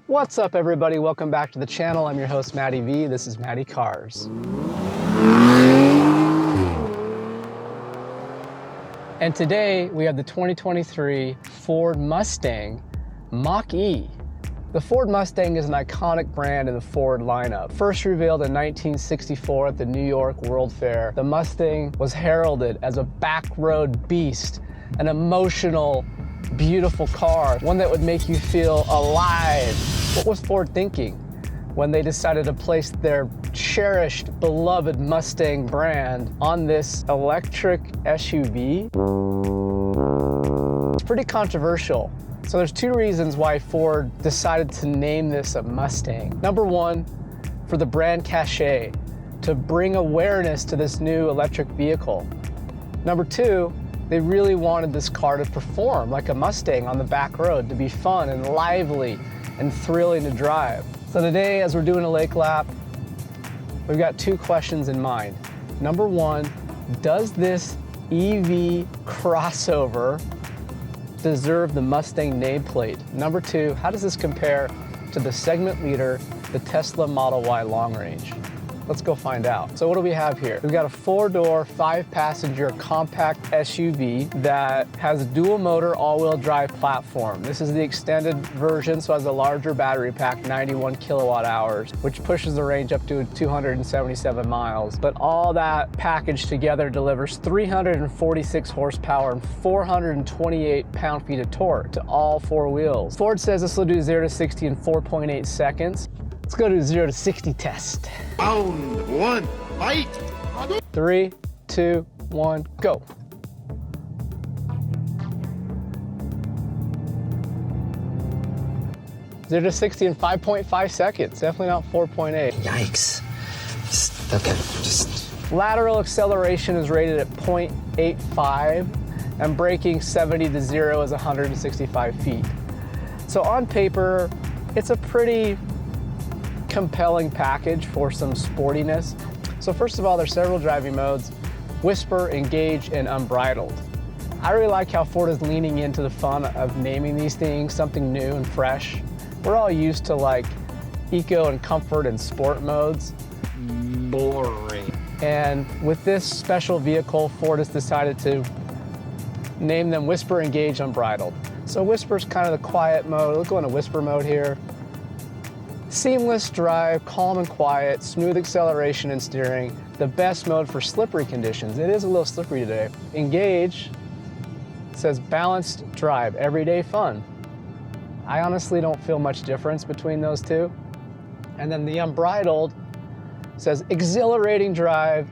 What's up, everybody? Welcome back to the channel. I'm your host, Matty V. This is Matty Cars. And today we have the 2023 Ford Mustang Mach-E. The Ford Mustang is an iconic brand in the Ford lineup. First revealed in 1964 at the New York World Fair, the Mustang was heralded as a backroad beast, an emotional, beautiful car, one that would make you feel alive. What was Ford thinking when they decided to place their cherished, beloved Mustang brand on this electric SUV? It's pretty controversial. So there's two reasons why Ford decided to name this a Mustang. Number one, for the brand cachet, to bring awareness to this new electric vehicle. Number two, they really wanted this car to perform like a Mustang on the back road, to be fun and lively and thrilling to drive. So today, as we're doing a lake lap, we've got two questions in mind. Number one, does this EV crossover deserve the Mustang nameplate? Number two, how does this compare to the segment leader, the Tesla Model Y long range? Let's go find out. So what do we have here? We've got a 4-door, 5-passenger compact SUV that has a dual motor all-wheel drive platform. This is the extended version, so it has a larger battery pack, 91 kilowatt hours, which pushes the range up to 277 miles. But all that package together delivers 346 horsepower and 428 pound-feet of torque to all four wheels. Ford says this will do 0 to 60 in 4.8 seconds. Let's go to 0 to 60 test. Round one, fight! 3, 2, 1, go. Zero to 60 in 5.5 seconds. Definitely not 4.8. Yikes. Just Lateral acceleration is rated at 0.85, and braking 70 to 0 is 165 feet. So on paper, it's a pretty compelling package for some sportiness. So first of all, there's several driving modes: Whisper, Engage, and Unbridled. I really like how Ford is leaning into the fun of naming these things something new and fresh. We're all used to like eco and comfort and sport modes. Boring. And with this special vehicle, Ford has decided to name them Whisper, Engage, Unbridled. So Whisper's kind of the quiet mode. Let's go into Whisper mode here. Seamless drive, calm and quiet, smooth acceleration and steering, the best mode for slippery conditions. It is a little slippery today. Engage says balanced drive, everyday fun. I honestly don't feel much difference between those two. And then the Unbridled says exhilarating drive,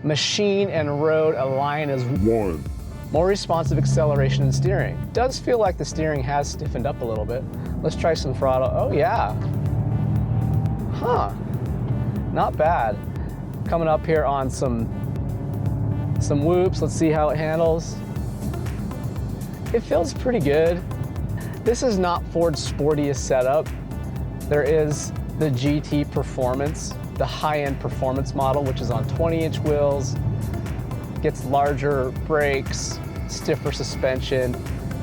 machine and road align as one. More responsive acceleration and steering. It does feel like the steering has stiffened up a little bit. Let's try some throttle. Oh yeah. Huh, not bad. Coming up here on some whoops. Let's see how it handles. It feels pretty good. This is not Ford's sportiest setup. There is the GT Performance, the high-end performance model, which is on 20-inch wheels, gets larger brakes, stiffer suspension,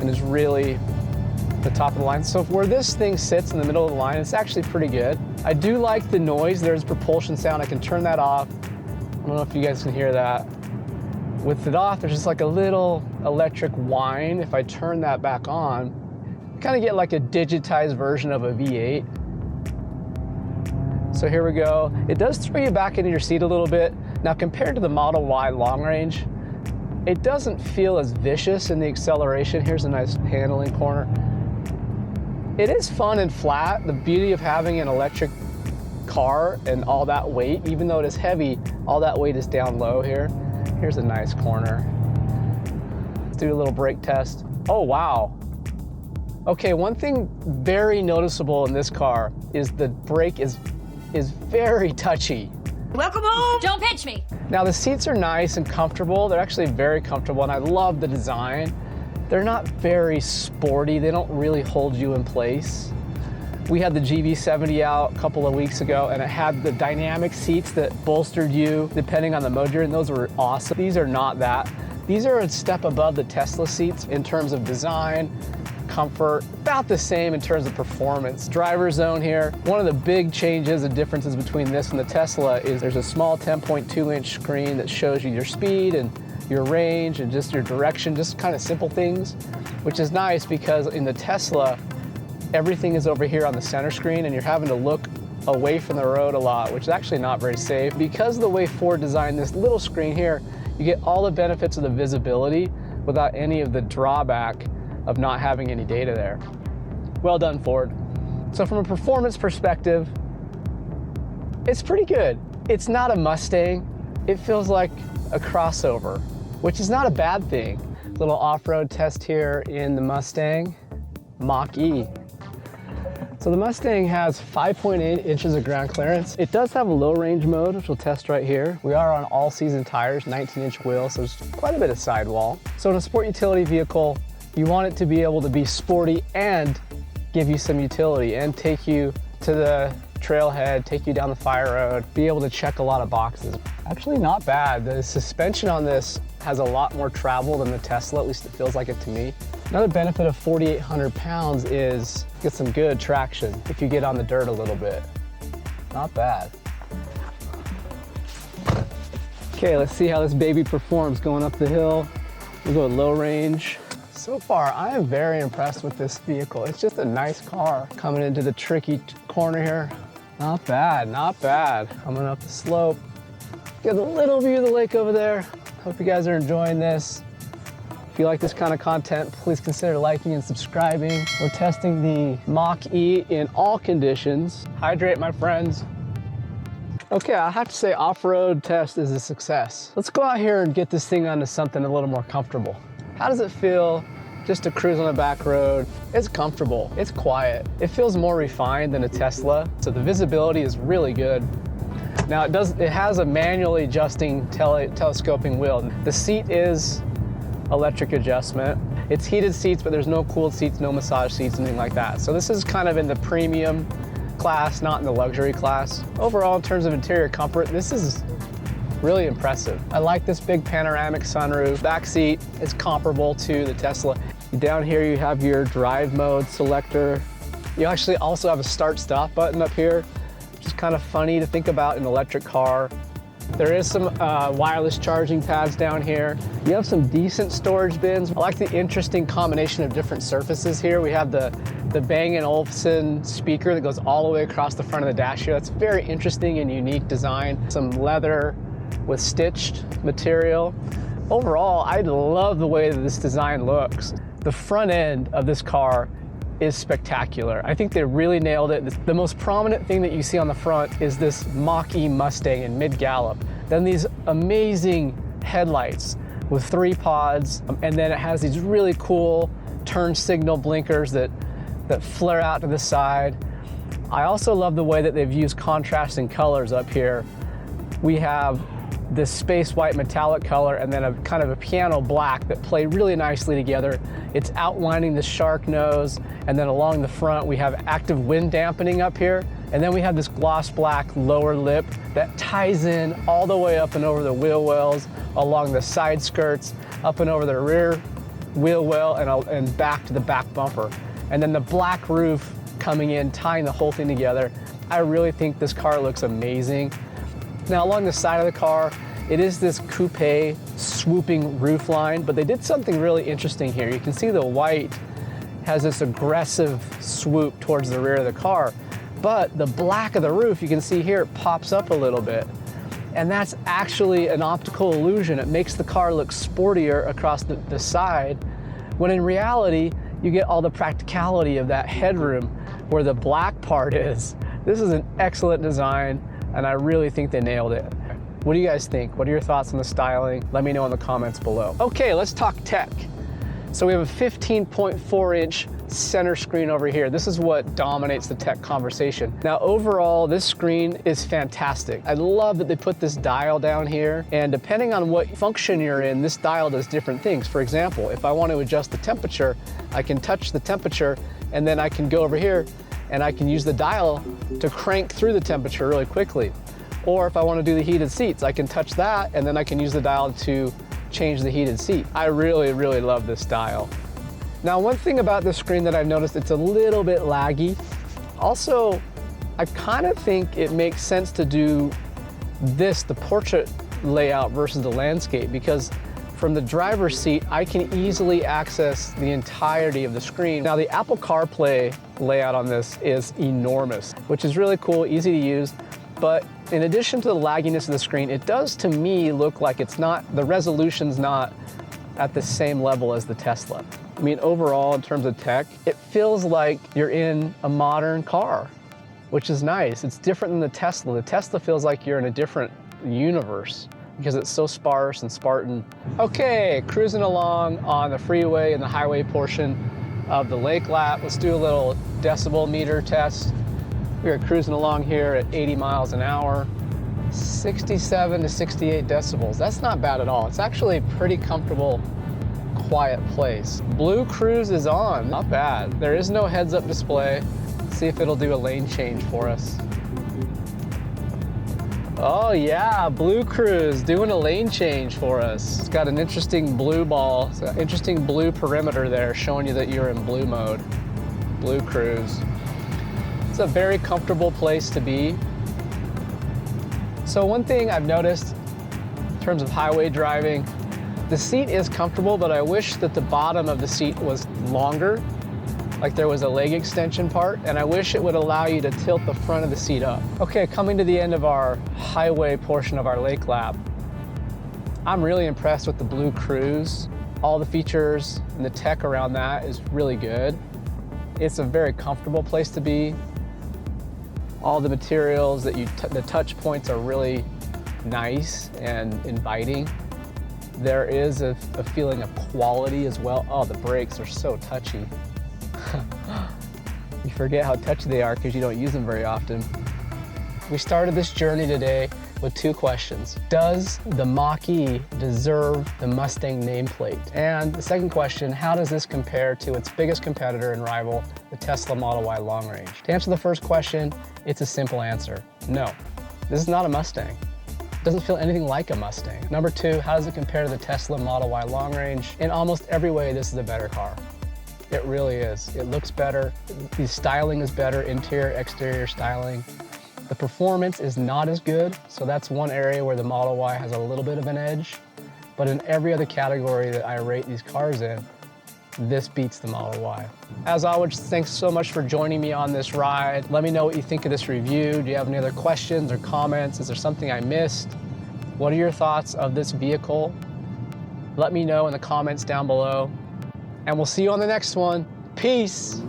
and is really the top of the line. So where this thing sits in the middle of the line, it's actually pretty good. I do like the noise. There's propulsion sound. I can turn that off. I don't know if you guys can hear that. With it off, there's just like a little electric whine. If I turn that back on, you kind of get like a digitized version of a V8. So here we go. It does throw you back into your seat a little bit. Now compared to the Model Y long range, it doesn't feel as vicious in the acceleration. Here's a nice handling corner. It is fun and flat. The beauty of having an electric car and all that weight, even though it is heavy, all that weight is down low here. Here's a nice corner. Let's do a little brake test. Oh, wow. Okay, one thing very noticeable in this car is the brake is very touchy. Welcome home! Don't pinch me! Now the seats are nice and comfortable. They're actually very comfortable, and I love the design. They're not very sporty. They don't really hold you in place. We had the GV70 out a couple of weeks ago, and it had the dynamic seats that bolstered you depending on the mode you're in. Those were awesome. These are not that. These are a step above the Tesla seats in terms of design, comfort, about the same in terms of performance. Driver zone here. One of the big changes and differences between this and the Tesla is there's a small 10.2-inch screen that shows you your speed and your range and just your direction, just kind of simple things, which is nice because in the Tesla, everything is over here on the center screen and you're having to look away from the road a lot, which is actually not very safe. Because of the way Ford designed this little screen here, you get all the benefits of the visibility without any of the drawback of not having any data there. Well done, Ford. So from a performance perspective, it's pretty good. It's not a Mustang. It feels like a crossover, which is not a bad thing. Little off-road test here in the Mustang Mach-E. So the Mustang has 5.8 inches of ground clearance. It does have a low range mode, which we'll test right here. We are on all season tires, 19-inch wheels, so there's quite a bit of sidewall. So in a sport utility vehicle, you want it to be able to be sporty and give you some utility and take you to the trailhead, take you down the fire road, be able to check a lot of boxes. Actually not bad. The suspension on this has a lot more travel than the Tesla, at least it feels like it to me. Another benefit of 4,800 pounds is get some good traction if you get on the dirt a little bit. Not bad. Okay, let's see how this baby performs going up the hill. We'll go low range. So far, I am very impressed with this vehicle. It's just a nice car coming into the tricky corner here. Not bad, not bad. Coming up the slope. Get a little view of the lake over there. Hope you guys are enjoying this. If you like this kind of content, please consider liking and subscribing. We're testing the Mach-E in all conditions. Hydrate, my friends. Okay, I have to say off-road test is a success. Let's go out here and get this thing onto something a little more comfortable. How does it feel just to cruise on a back road? It's comfortable, it's quiet. It feels more refined than a Tesla, so the visibility is really good. Now it has a manually adjusting telescoping wheel. The seat is electric adjustment. It's heated seats, but there's no cooled seats, no massage seats, anything like that. So this is kind of in the premium class, not in the luxury class. Overall, in terms of interior comfort, this is really impressive. I like this big panoramic sunroof. Back seat is comparable to the Tesla. Down here you have your drive mode selector. You actually also have a start-stop button up here, which is kind of funny to think about in an electric car. There is some wireless charging pads down here. You have some decent storage bins. I like the interesting combination of different surfaces here. We have the Bang & Olufsen speaker that goes all the way across the front of the dash here. That's very interesting and unique design. Some leather with stitched material. Overall, I love the way that this design looks. The front end of this car is spectacular. I think they really nailed it. The most prominent thing that you see on the front is this Mach-E Mustang in mid-gallop. Then these amazing headlights with 3 pods, and then it has these really cool turn signal blinkers that flare out to the side. I also love the way that they've used contrasting colors up here. We have this space white metallic color and then a kind of a piano black that play really nicely together. It's outlining the shark nose, and then along the front we have active wind dampening up here, and then we have this gloss black lower lip that ties in all the way up and over the wheel wells, along the side skirts, up and over the rear wheel well, and back to the back bumper. And then the black roof coming in, tying the whole thing together. I really think this car looks amazing. Now along the side of the car, it is this coupe swooping roof line, but they did something really interesting here. You can see the white has this aggressive swoop towards the rear of the car, but the black of the roof, you can see here, it pops up a little bit. And that's actually an optical illusion. It makes the car look sportier across the side, when in reality, you get all the practicality of that headroom where the black part is. This is an excellent design, and I really think they nailed it. What do you guys think? What are your thoughts on the styling? Let me know in the comments below. Okay, let's talk tech. So we have a 15.4-inch center screen over here. This is what dominates the tech conversation. Now overall, this screen is fantastic. I love that they put this dial down here, and depending on what function you're in, this dial does different things. For example, if I want to adjust the temperature, I can touch the temperature, and then I can go over here and I can use the dial to crank through the temperature really quickly. Or if I want to do the heated seats, I can touch that, and then I can use the dial to change the heated seat. I really, really love this dial. Now, one thing about this screen that I've noticed, it's a little bit laggy. Also, I kind of think it makes sense to do this, the portrait layout versus the landscape, because from the driver's seat, I can easily access the entirety of the screen. Now, the Apple CarPlay layout on this is enormous, which is really cool, easy to use. But in addition to the lagginess of the screen, it does to me look like the resolution's not at the same level as the Tesla. I mean, overall, in terms of tech, it feels like you're in a modern car, which is nice. It's different than the Tesla. The Tesla feels like you're in a different universe because it's so sparse and Spartan. Okay, cruising along on the freeway and the highway portion of the lake lap. Let's do a little decibel meter test. We are cruising along here at 80 miles an hour, 67 to 68 decibels. That's not bad at all. It's actually a pretty comfortable, quiet place. Blue cruise is on, not bad. There is no heads-up display. Let's see if it'll do a lane change for us. Oh yeah, blue cruise doing a lane change for us. It's got an interesting blue ball, it's got an interesting blue perimeter there showing you that you're in blue mode. Blue cruise. It's a very comfortable place to be. So one thing I've noticed in terms of highway driving, the seat is comfortable, but I wish that the bottom of the seat was longer, like there was a leg extension part, and I wish it would allow you to tilt the front of the seat up. Okay, coming to the end of our highway portion of our lake lap, I'm really impressed with the blue cruise. All the features and the tech around that is really good. It's a very comfortable place to be. All the materials that the touch points are really nice and inviting. There is a feeling of quality as well. Oh, the brakes are so touchy. You forget how touchy they are because you don't use them very often. We started this journey today with two questions. Does the Mach-E deserve the Mustang nameplate? And the second question, how does this compare to its biggest competitor and rival, the Tesla Model Y long range? To answer the first question, it's a simple answer. No, this is not a Mustang. It doesn't feel anything like a Mustang. Number two, how does it compare to the Tesla Model Y long range? In almost every way, this is a better car. It really is. It looks better. The styling is better, interior, exterior styling. The performance is not as good, so that's one area where the Model Y has a little bit of an edge. But in every other category that I rate these cars in, this beats the Model Y. As always, thanks so much for joining me on this ride. Let me know what you think of this review. Do you have any other questions or comments? Is there something I missed? What are your thoughts of this vehicle? Let me know in the comments down below. And we'll see you on the next one. Peace.